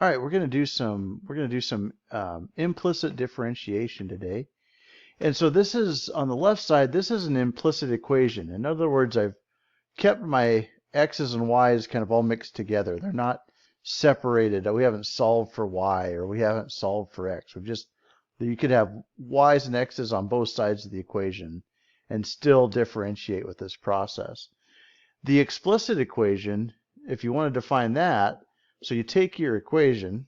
All right, we're going to do some implicit differentiation today. And so this is on the left side, this is an implicit equation. In other words, I've kept my x's and y's kind of all mixed together. They're not separated. We haven't solved for y or we haven't solved for x. You could have y's and x's on both sides of the equation and still differentiate with this process. The explicit equation, if you want to define that, so you take your equation,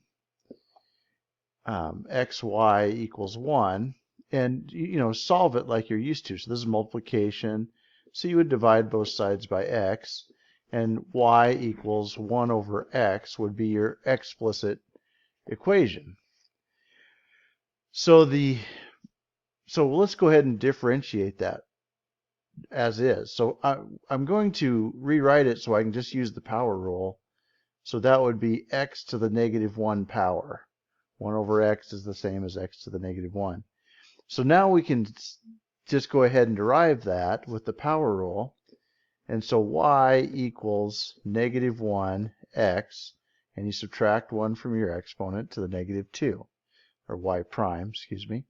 xy equals 1, and solve it like you're used to. So this is multiplication. So you would divide both sides by x, and y equals 1 over x would be your explicit equation. So let's go ahead and differentiate that as is. So I'm going to rewrite it so I can just use the power rule. So that would be x to the negative 1 power. 1 over x is the same as x to the negative 1. So now we can just go ahead and derive that with the power rule. And so y equals negative 1 x, and you subtract 1 from your exponent to the negative 2, or y prime, excuse me.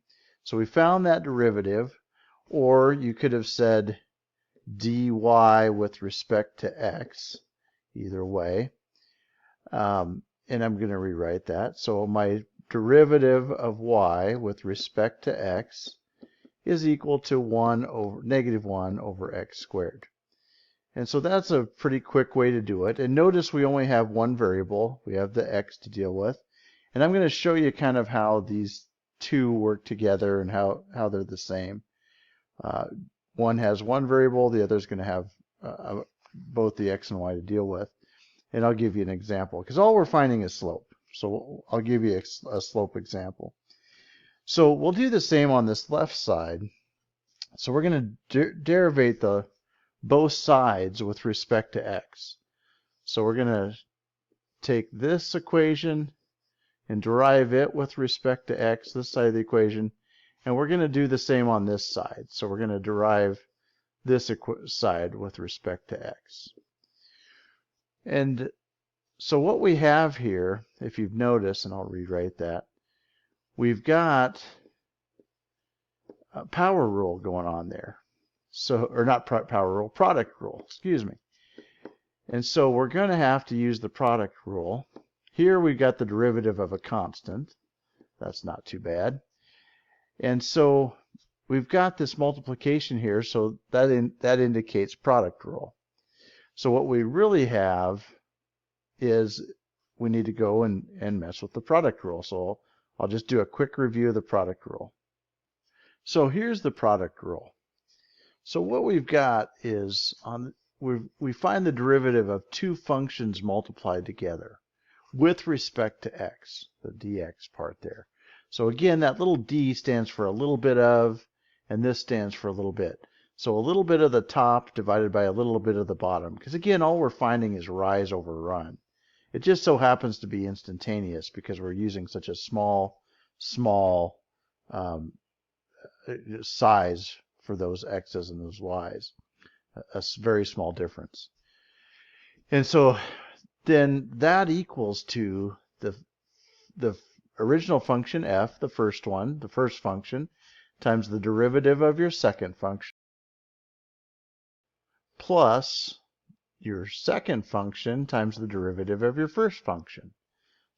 So we found that derivative, or you could have said dy with respect to x, either way. And I'm going to rewrite that. So my derivative of y with respect to x is equal to negative 1 over x squared. And so that's a pretty quick way to do it. And notice we only have one variable. We have the x to deal with. And I'm going to show you kind of how these two work together and how they're the same. One has one variable, the other is going to have both the x and y to deal with. And I'll give you an example, because all we're finding is slope. So I'll give you a slope example. So we'll do the same on this left side. So we're going to derivate both sides with respect to x. So we're going to take this equation and derive it with respect to x, this side of the equation, and we're going to do the same on this side. So we're going to derive this side with respect to x. And so what we have here, if you've noticed, and I'll rewrite that, we've got a power rule going on there. So, or not power rule, product rule, excuse me. And so we're going to have to use the product rule. Here we've got the derivative of a constant. That's not too bad. And so we've got this multiplication here, so that indicates product rule. So what we really have is we need to go and mess with the product rule. So I'll just do a quick review of the product rule. So here's the product rule. So what we've got is we find the derivative of two functions multiplied together with respect to x, the dx part there. So again, that little d stands for a little bit of, and this stands for a little bit. So a little bit of the top divided by a little bit of the bottom. Because again, all we're finding is rise over run. It just so happens to be instantaneous because we're using such a small size for those x's and those y's. A very small difference. And so then that equals to the original function f, the first function, times the derivative of your second function, plus your second function times the derivative of your first function.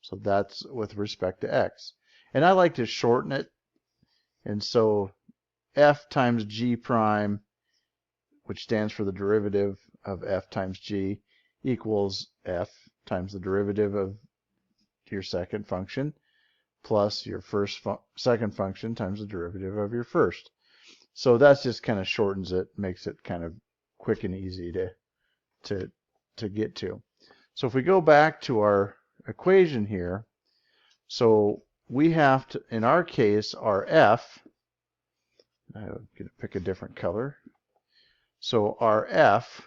So that's with respect to x. And I like to shorten it. And so f times g prime, which stands for the derivative of f times g, equals f times the derivative of your second function plus your second function times the derivative of your first. So that just kind of shortens it, makes it kind of quick and easy to get to. So if we go back to our equation here, so we have to, in our case, our f, I'm going to pick a different color. So our f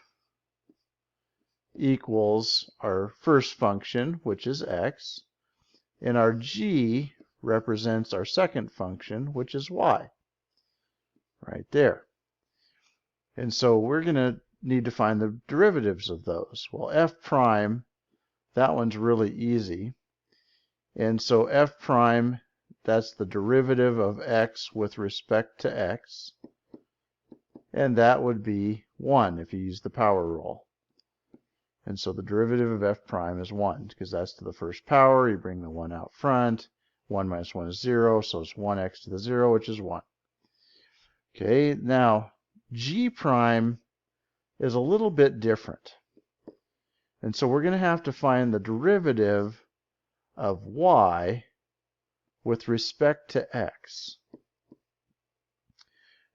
equals our first function, which is x, and our g represents our second function, which is y, right there. And so we're going to need to find the derivatives of those. Well, f prime, that one's really easy. And so f prime, that's the derivative of x with respect to x. And that would be 1 if you use the power rule. And so the derivative of f prime is 1, because that's to the first power. You bring the 1 out front. 1 minus 1 is 0, so it's 1x to the 0, which is 1. Okay, now g prime is a little bit different. And so we're going to have to find the derivative of y with respect to x.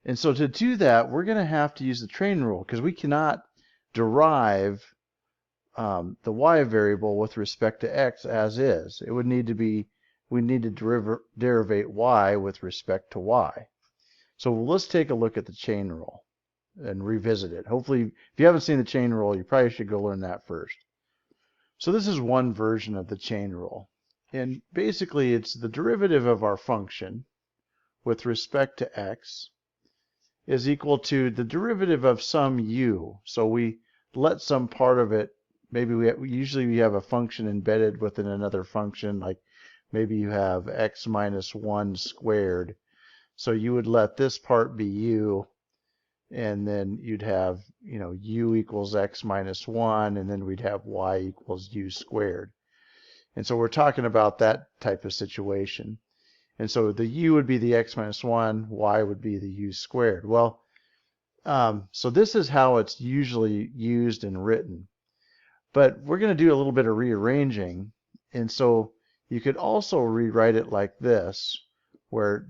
And so to do that, we're going to have to use the train rule, because we cannot derive the y variable with respect to x as is. It would need to be, we need to derivate y with respect to y. So let's take a look at the chain rule and revisit it. Hopefully, if you haven't seen the chain rule, you probably should go learn that first. So this is one version of the chain rule. And basically, it's the derivative of our function with respect to x is equal to the derivative of some u. So we let some part of it, maybe usually we have a function embedded within another function, like maybe you have x minus 1 squared. So you would let this part be u, and then you'd have, u equals x minus 1, and then we'd have y equals u squared. And so we're talking about that type of situation. And so the u would be the x minus 1, y would be the u squared. Well, so this is how it's usually used and written. But we're going to do a little bit of rearranging. And so you could also rewrite it like this, where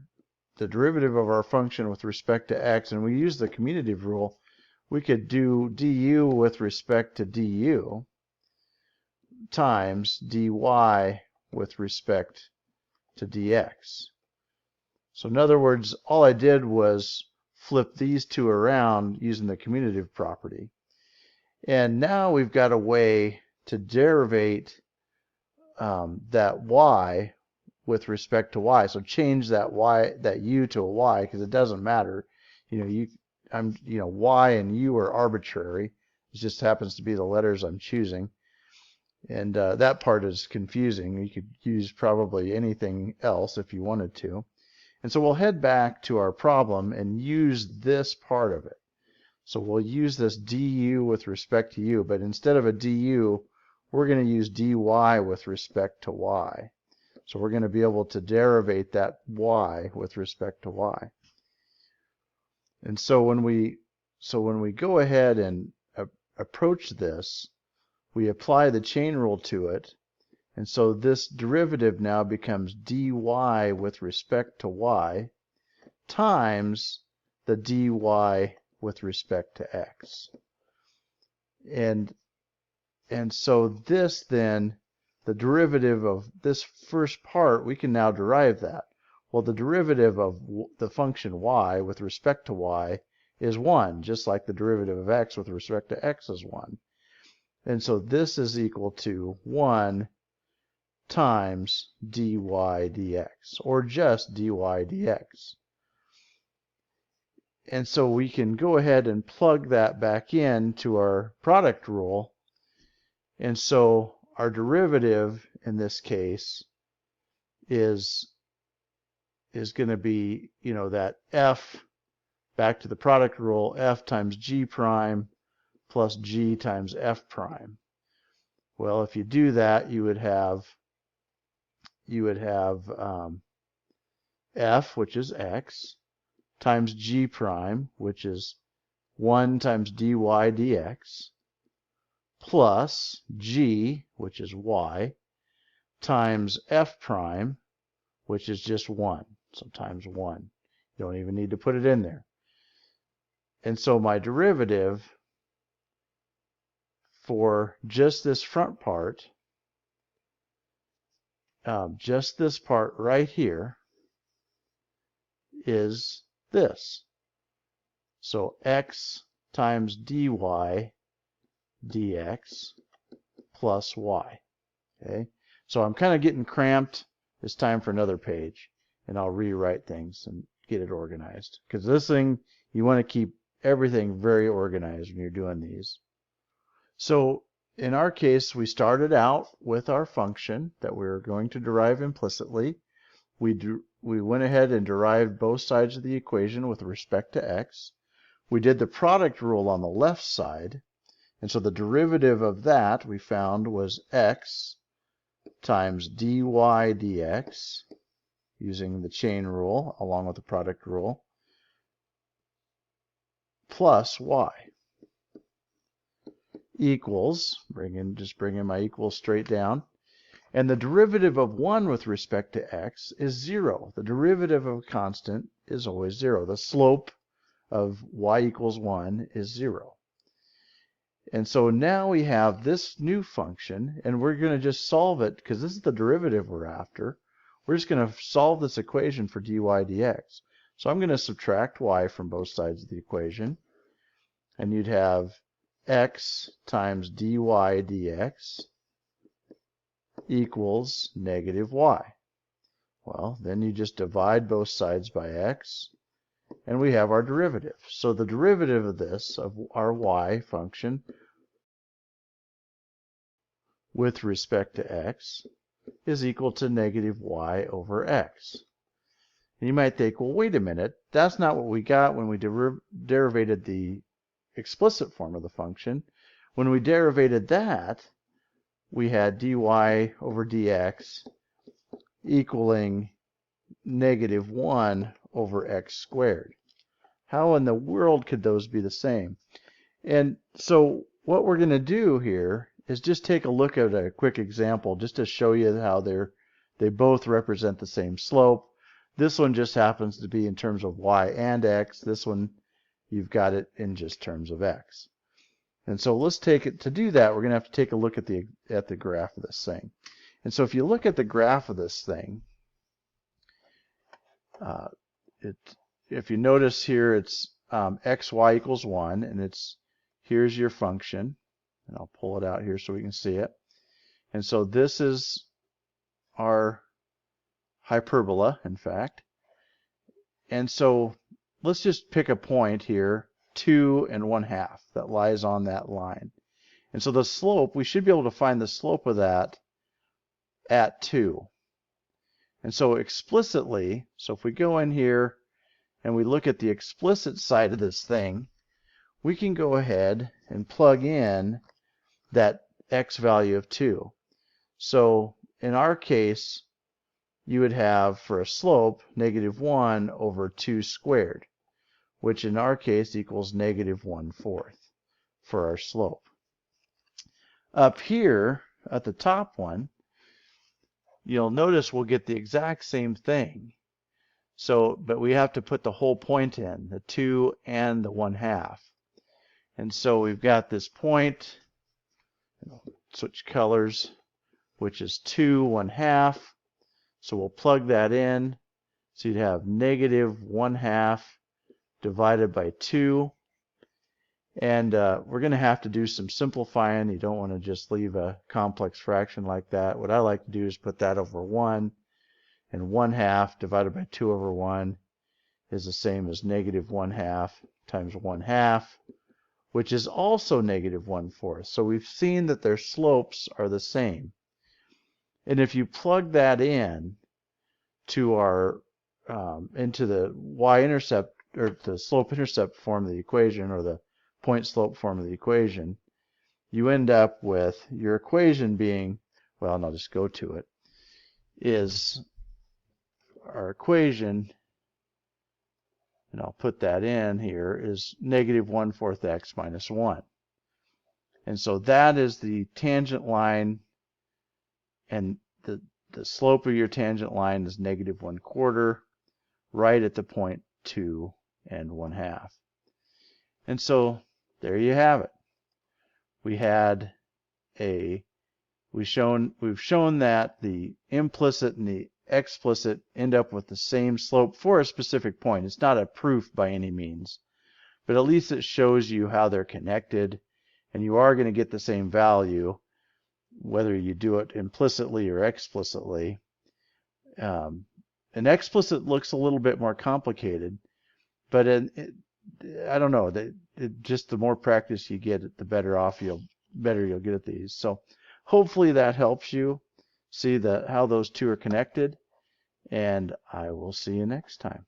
the derivative of our function with respect to x, and we use the commutative rule, we could do du with respect to du times dy with respect to dx. So in other words, all I did was flip these two around using the commutative property. And now we've got a way to derivate that y with respect to y. So change that y, that u to a y, because it doesn't matter. Y and u are arbitrary. It just happens to be the letters I'm choosing. And that part is confusing. You could use probably anything else if you wanted to. And so we'll head back to our problem and use this part of it. So we'll use this du with respect to u, but instead of a du, we're going to use dy with respect to y. So we're going to be able to derivate that y with respect to y. And so when we go ahead and approach this, we apply the chain rule to it. And so this derivative now becomes dy with respect to y times the dy with respect to x. And so this then, the derivative of this first part, we can now derive that. Well, the derivative of the function y with respect to y is 1, just like the derivative of x with respect to x is 1. And so this is equal to 1 times dy dx, or just dy dx. And so we can go ahead and plug that back into our product rule. And so our derivative in this case is going to be, that f, back to the product rule, f times g prime plus g times f prime. Well, if you do that, you would have f, which is x, times g prime, which is 1 times dy dx, plus g, which is y, times f prime, which is just 1. So times 1. You don't even need to put it in there. And so my derivative for just this front part, just this part right here, is this. So x times dy dx plus y. Okay, so I'm kind of getting cramped. It's time for another page, and I'll rewrite things and get it organized. Because this thing, you want to keep everything very organized when you're doing these. So in our case, we started out with our function that we were going to derive implicitly. We went ahead and derived both sides of the equation with respect to x. We did the product rule on the left side, and so the derivative of that we found was x times dy dx, using the chain rule along with the product rule, plus y equals, just bring in my equals straight down, and the derivative of 1 with respect to x is 0. The derivative of a constant is always 0. The slope of y equals 1 is 0. And so now we have this new function, and we're going to just solve it, because this is the derivative we're after. We're just going to solve this equation for dy dx. So I'm going to subtract y from both sides of the equation, and you'd have x times dy dx equals negative y. Well, then you just divide both sides by x, and we have our derivative. So the derivative of this, of our y function, with respect to x, is equal to negative y over x. And you might think, well, wait a minute, that's not what we got when we derivated the explicit form of the function. When we derivated that, we had dy over dx equaling negative 1 over x squared. How in the world could those be the same? And so what we're going to do here is just take a look at a quick example just to show you how they both represent the same slope. This one just happens to be in terms of y and x. This one, you've got it in just terms of x. And so let's take it, to do that, we're going to have to take a look at the graph of this thing. And so if you look at the graph of this thing, if you notice here, it's xy equals 1, and here's your function. And I'll pull it out here so we can see it. And so this is our hyperbola, in fact. And so let's just pick a point here, 2 1/2, that lies on that line. And so the slope, we should be able to find the slope of that at 2. And so explicitly, so if we go in here and we look at the explicit side of this thing, we can go ahead and plug in that x value of 2. So in our case, you would have for a slope negative 1 over 2 squared, which in our case equals negative 1/4 for our slope. Up here at the top one, you'll notice we'll get the exact same thing. So, but we have to put the whole point in, the 2 and the 1/2. And so we've got this point, switch colors, which is 2 1/2. So we'll plug that in. So you'd have negative 1/2 divided by 2. And we're going to have to do some simplifying. You don't want to just leave a complex fraction like that. What I like to do is put that over 1. And 1/2 divided by 2 over 1 is the same as negative 1/2 times 1/2, which is also negative 1/4. So we've seen that their slopes are the same. And if you plug that in to our into the y-intercept, or the slope-intercept form of the equation, or the point-slope form of the equation, you end up with your equation being, well, and I'll just go to it, is our equation, and I'll put that in here, is negative 1/4 x minus 1. And so that is the tangent line, and the slope of your tangent line is negative 1/4, right at the point 2 1/2. And so there you have it. We've shown that the implicit and the explicit end up with the same slope for a specific point. It's not a proof by any means, but at least it shows you how they're connected, and you are going to get the same value whether you do it implicitly or explicitly. And explicit looks a little bit more complicated, but I don't know, just the more practice you get, the better off you'll better you'll get at these. So hopefully that helps you see how those two are connected, and I will see you next time.